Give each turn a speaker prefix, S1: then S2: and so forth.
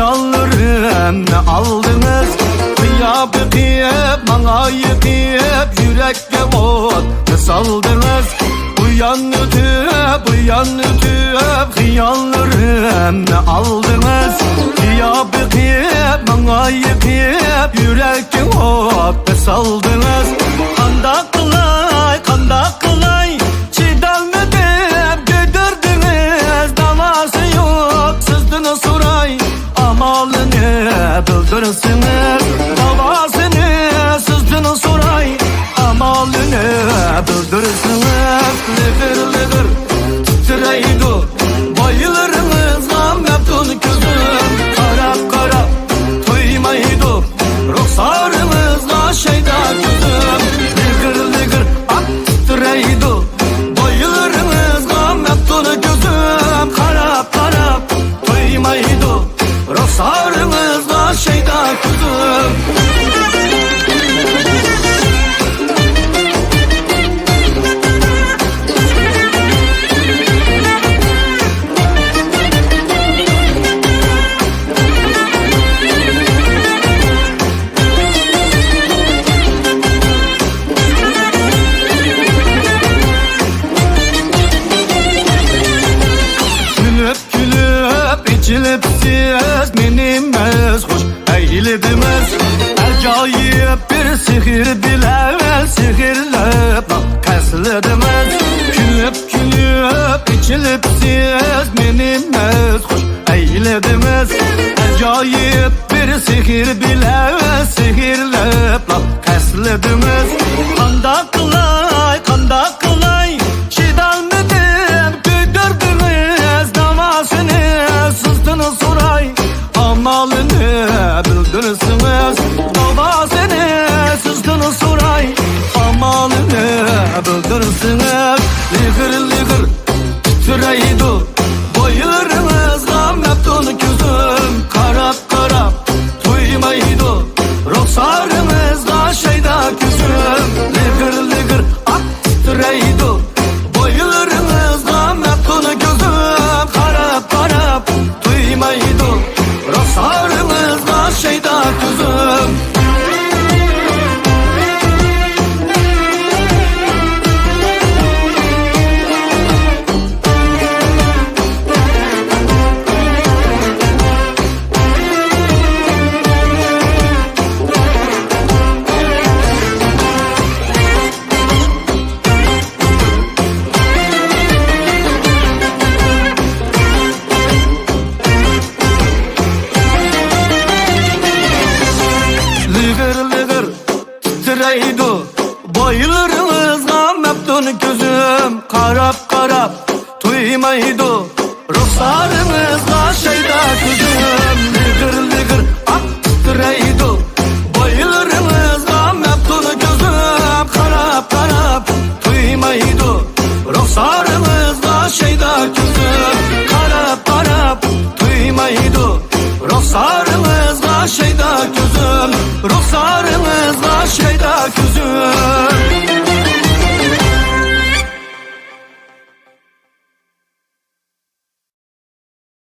S1: Hıyallarımı aldınız. Kıyıp kıyıp bana yıkayıp yürekte ot saldınız. Uyan ötüp hıyallarımı aldınız. Kıyıp kıyıp bana yıkayıp yürekte ot saldınız. Kanda kılay çiğdemledip götürdünüz. Davası yok sızdığını soray, amalını bildirsiniz. Davasını sızdığını soray, amalını bildirsiniz. Lıgır lıgır titreydi bayılırınızla meftun gözüm. Karap karap duymaydı ruhsarınızla şeyda gözüm. Lıgır lıgır titreydi bayılırınızla meftun gözüm. Karap karap duymaydı ruhsarınızla şeyda gözüm. İçilip siz menimiz hoş eğildiniz. Acayip bir sihir bile sihirlep kesildiniz. Külüp içilip siz menimiz hoş eğildiniz. Acayip bir sihir bile sihirlep kesildiniz. Kanda kılay şidalmedim götürdünüz. Davasını sızdığını soray, amalını bildirsiniz. Davasını sızdığını soray, amalını bildirsiniz. Lıgır lıgır titreydi bayılırınızla meftun gözüm. Karap karap duymaydı ruhsarınızla şeyda gözüm. Lıgır lıgır titreydi bayılırınızla meftun gözüm. Karap karap duymaydı ruhsarınızla şeyda gözüm. Titreydi bayılırınızla meftun gözüm. Karap karap duymaydı ruhsarınızla şeyda gözüm. Lıgır lıgır titreydi bayılırınızla meftun gözüm. Karap karap duymaydı ruhsarınızla şeyda gözüm. Karap karap duymaydı ruhsarınızla şeyda gözüm.